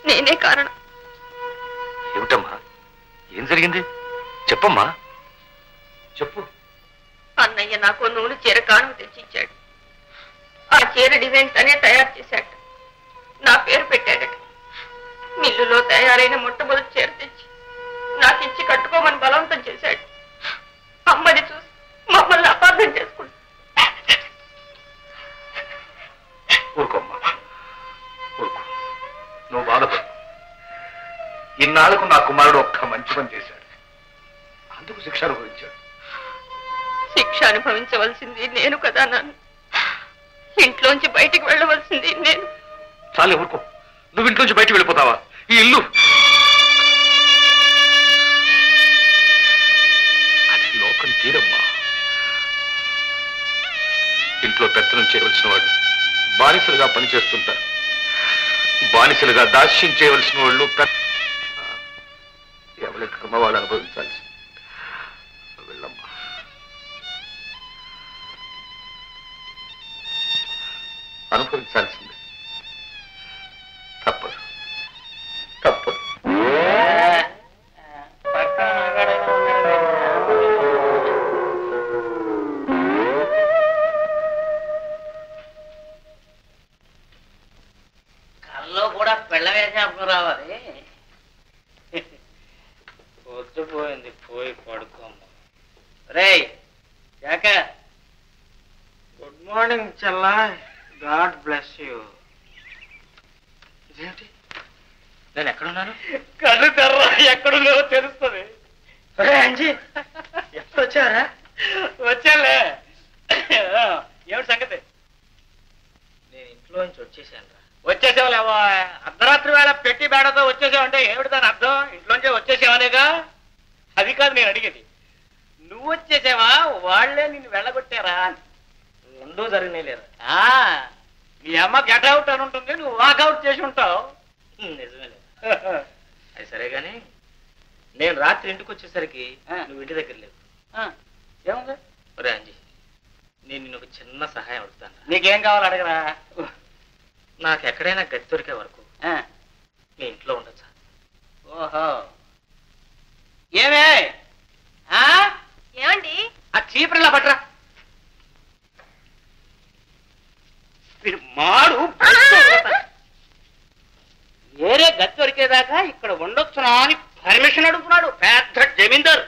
నేనే కారణం. ఏమిటమ్మా, ఏం జరిగింది? చెప్పమ్మా, చెప్పు. అన్నయ్య నాకు నూనె చీర కానుక తెచ్చిచ్చాడు. ఆ చీర డిజైన్ తనే తయారు చేశాడు. నా పేరు పెట్టాడట. మిల్లులో తయారైన మొట్టమొదటి చీర తెచ్చి నాకు ఇచ్చి కట్టుకోమని బలవంతం చేశాడు. అమ్మని చూసి మమ్మల్ని అపార్థం చేసుకుంటా. ఊరుకోమ్మా, ఊరుకో, నువ్వు బాధపడు. ఇన్నాళ్లకు నా కుమారుడు ఒక్క మంచి పని చేశాడు, అందుకు శిక్ష అనుభవించాడు. శిక్ష అనుభవించవలసింది నేను కదా నాన్న. ఇంట్లోంచి బయటికి వెళ్ళవలసింది నేను. చాలే ఊరుకో, నువ్వు ఇంట్లోంచి బయటికి వెళ్ళిపోతావా? ఈ ఇల్లు అది లోకం తీరమ్మా. ఇంట్లో పెత్తనం చేయవలసిన వాడు బానిసలుగా పనిచేస్తుంటారు. బానిసలుగా దాస్యం చేయవలసిన వాళ్ళు ఎవరి కర్మ వాళ్ళు అనుభవించాల్సి. వెళ్ళమ్మా. అనుభవించాల్సిందే, తప్పదు తప్పదు. కల్లో కూడా పెళ్ళ వేసేప్పుడు రావాలి. పొద్దుపోయింది, పోయి పడుకోమ్మా. రేయ్ జాక, గుడ్ మార్నింగ్ చెల్లా. God bless you. ఇదేంటి, నేను ఎక్కడున్నాను? కళ్ళు తెర్రా, ఎక్కడున్నావో తెలుస్తుంది. అంజీ, ఎప్పుడు వచ్చారా? వచ్చాలే. ఏమిటి సంగతి? నేను ఇంట్లో నుంచి వచ్చేసాను. వచ్చేసావులేవా? అర్ధరాత్రి వేళ పెట్టి బేడతో వచ్చేసావంటే ఏమిటి దాని అర్థం? ఇంట్లోంచే వచ్చేసావనేగా. అది కాదు నేను అడిగేది. నువ్వు వచ్చేసావా, వాళ్లే నిన్ను వెళ్ళగొట్టారా? రెండూ జరిగినాయి లేదా? మీ అమ్మ గెట్ అవుట్ అని ఉంటుంది, నువ్వు వాకౌట్ చేసి ఉంటావు. నిజమే లేదు. అది సరే గాని, నేను రాత్రి ఇంటికి వచ్చేసరికి నువ్వు ఇంటి దగ్గర లేవు. ఏముంది? ఒరే అంజీ, నేను నిన్ను ఒక చిన్న సహాయం అడుగుతాను. నీకేం కావాలి అడగరా. నాకు ఎక్కడైనా గది దొరికే వరకు మీ ఇంట్లో ఉండొచ్చా? ఓహో, ఏమే ఏమండి? ఆ చీపురులా పట్రా. వీడు మాడు వేరే గది దొరికేదాకా ఇక్కడ ఉండొచ్చునా అని పర్మిషన్ అడుగుతున్నాడు పెద్ద జమీందారు.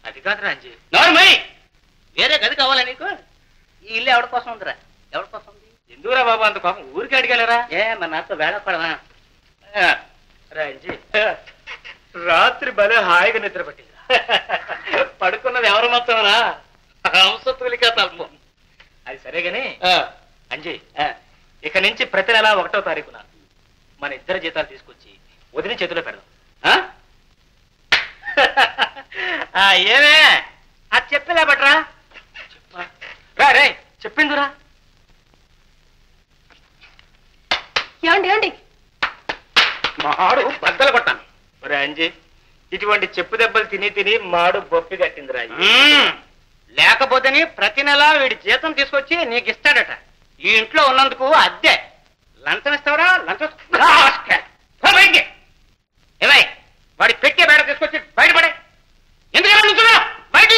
అది కాదు రాంజీ. నోర్మై, వేరే గది కావాలా నీకు? ఈ ఇల్లు ఎవరి కోసం ఉందిరా? ఎవరి కోసం ఉంది? ఎందుకురా బాబు అంత కోపం? ఊరికి అడిగలేరా? మరి నాతో వేళపడవా? రాంజీ, రాత్రి భలే హాయిగా నిద్ర పట్టింది. పడుకున్నది ఎవరు మొత్తం రా? హంసతులిక తల్పం. అది సరేగాని అంజీ, ఇక నుంచి ప్రతి నెల 1వ తారీఖున మన ఇద్దరు జీతాలు తీసుకొచ్చి వదిన చేతిలో పెడదాం. ఏమే అది చెప్పేలా బట్రా. రా రే, చెప్పిందిరా. ఏమండి ఏమండి? మాడు బద్దలు కొట్టాను. ఒరే అంజీ, ఇటువంటి చెప్పు దెబ్బలు తిని తిని మాడు బొప్పి కట్టిందిరా. లేకపోతేని ప్రతి నెల వీడి జీతం తీసుకొచ్చి నీకు ఇస్తాడట. ఈ ఇంట్లో ఉన్నందుకు అద్దె లంచం ఇస్తావరా? లంచం ఏమై వాడి పెట్టే బయట తీసుకొచ్చి బయటపడే. ఎందుకలా నుంచున్నావు? బయట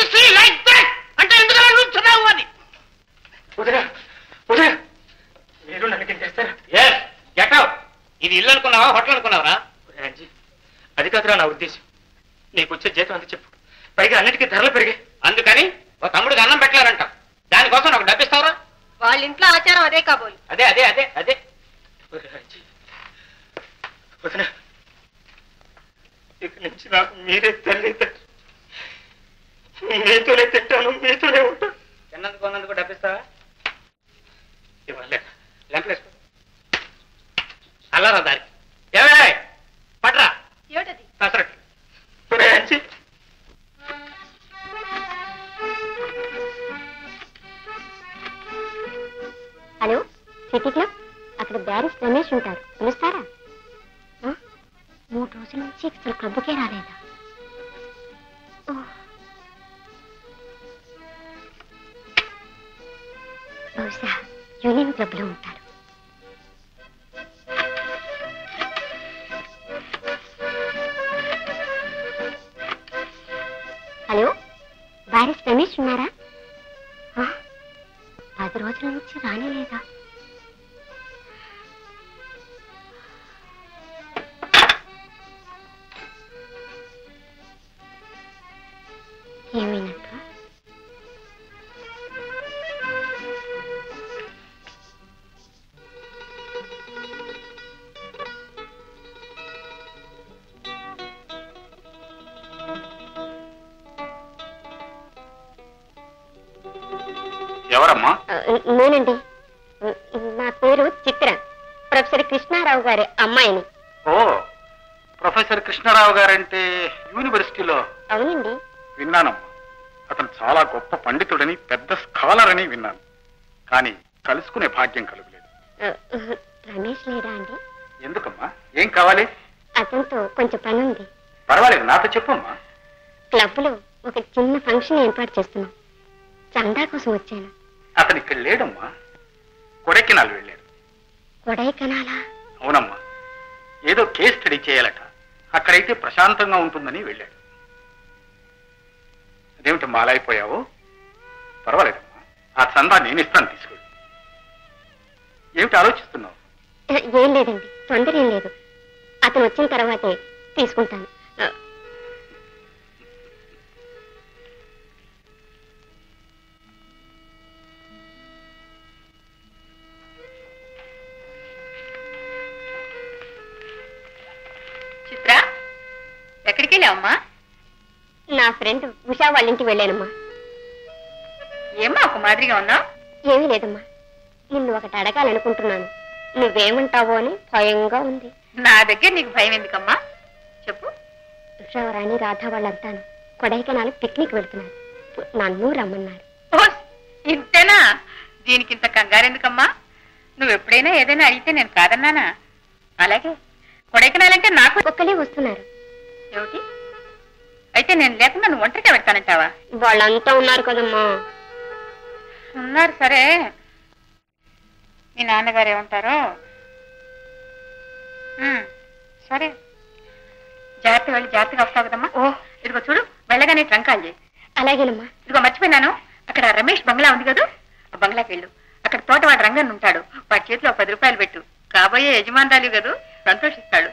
అంటే ఎందుకలా నుంచున్నావు అని. మీరు నన్ను చేస్తారు. Get out. ఇది ఇల్లు అనుకున్నావా, హోటల్ అనుకున్నావరా? అది కాదురా నా ఉద్దేశం. నీకు వచ్చే జీతం అంత చెప్పు. పైగా అన్నిటికీ ధరలు పెరిగాయి. అందుకని ఒక తమ్ముడికి అన్నం పెట్టలేరంట. దానికోసం నాకు డబ్బిస్తావరా? వాళ్ళ ఇంట్లో ఆచారం అదే కాబోలు. అదే అదే అదే అదే. ఇక నుంచి నాకు మీరే తల్లి. మీతోనే తింటాను, మీతోనే ఉంటాను. తిన్నందుకు కొన్నందుకు డబ్బిస్తావా? ఇవ్వలే. లెంపలేసుకో. అల్లారా దారి. ఏమే పట్రా. ఏమిటది? పెసరట్టు. Hello, city club. అక్కడ బ్యారిస్ రమేష్ ఉంటారు, పిలుస్తారా? 3 రోజుల నుంచి అసలు క్లబ్కే రాలేదా? బహుశా యూనియన్ క్లబ్ లో ఉంటారు. రమేష్ ఉన్నారా? 10 రోజుల నుంచి రానేలేదా? ఏమైనట్టు? ఎవరమ్మా? నేనండి. నా పేరు చిత్ర. ప్రొఫెసర్ కృష్ణారావు గారి అమ్మాయిని. ఓ, ప్రొఫెసర్ కృష్ణారావు గారంటే యూనివర్సిటీలో? అవునండి. విన్నానమ్మా. అతను చాలా గొప్ప పండితుడని, పెద్ద స్కాలర్ అని విన్నాను. కానీ కలుసుకునే భాగ్యం కలుగులేదు. రమేష్ లేడా అండి? ఎందుకమ్మా? ఏం కావాలి? అతనితో కొంచెం పని ఉంది. పర్వాలేదు, నాతో చెప్పమ్మా. క్లబ్ లో ఒక చిన్న ఫంక్షన్ ఏర్పాటు చేస్తున్నాం. చందా కోసం వచ్చాను. అతను ఇక్కడ లేడమ్మా, కొడైకెనాల్ వెళ్ళాడు. కొడైకెనాలా? అవునమ్మా, ఏదో కేస్ స్టడీ చేయాలట. అక్కడైతే ప్రశాంతంగా ఉంటుందని వెళ్ళాడు. అదేమిటమ్మా అలా అయిపోయావు? పర్వాలేదమ్మా, ఆ చందా నేను ఇస్తాను, తీసుకెళ్ళి. ఏమిటి ఆలోచిస్తున్నావు? ఏం లేదండి, తొందర ఏం లేదు. అతను వచ్చిన తర్వాతే తీసుకుంటాను. చిత్ర, ఎక్కడికి వెళ్ళావమ్మా? నా ఫ్రెండ్ ఉషా వాళ్ళ ఇంటికి వెళ్ళానమ్మా. ఏమ్మా ఒక మాదిరిగా ఉన్నావు? ఏమీ లేదమ్మా, నిన్ను ఒకటి అడగాలనుకుంటున్నాను. నువ్వేమంటావో అని భయంగా ఉంది. నా దగ్గర నీకు భయం ఎందుకమ్మా? చెప్పు. ఉషావరాణి రాధా వాళ్ళంతాను కొడైకెనాల్ పిక్నిక్ వెళ్తున్నారు. నన్ను రమ్మన్నారు. ఇంతేనా? దీనికి ఇంత కంగారెందుకమ్మా? నువ్వు ఎప్పుడైనా ఏదైనా అడిగితే నేను కాదన్నానా? అలాగే కొడైకెనాల్ అంటే నాకు ఒక్కలే వస్తున్నారు. ఏమిటి? అయితే నేను లేకుండా నువ్వు ఒంటరిగా పెడతానంటావా? వాళ్ళంతా ఉన్నారు కదమ్మా. ఉన్నారు సరే, మీ నాన్నగారు ఏమంటారో. సరే, జాగ్రత్త వెళ్ళి జాగ్రత్తగా వస్తావు కదమ్మా. ఇదిగో చూడు, వెళ్ళగానే ట్రంకాలు చేయి. అలాగేనమ్మా. ఇదిగో మర్చిపోయినాను, అక్కడ రమేష్ బంగ్లా ఉంది కదా, ఆ బంగ్లాకి వెళ్ళు. అక్కడ తోటవాడు రంగన్ ఉంటాడు, వాడి చేతిలో 10 రూపాయలు పెట్టు. కాబోయే యజమానురాలు కదూ, సంతోషిస్తాడు.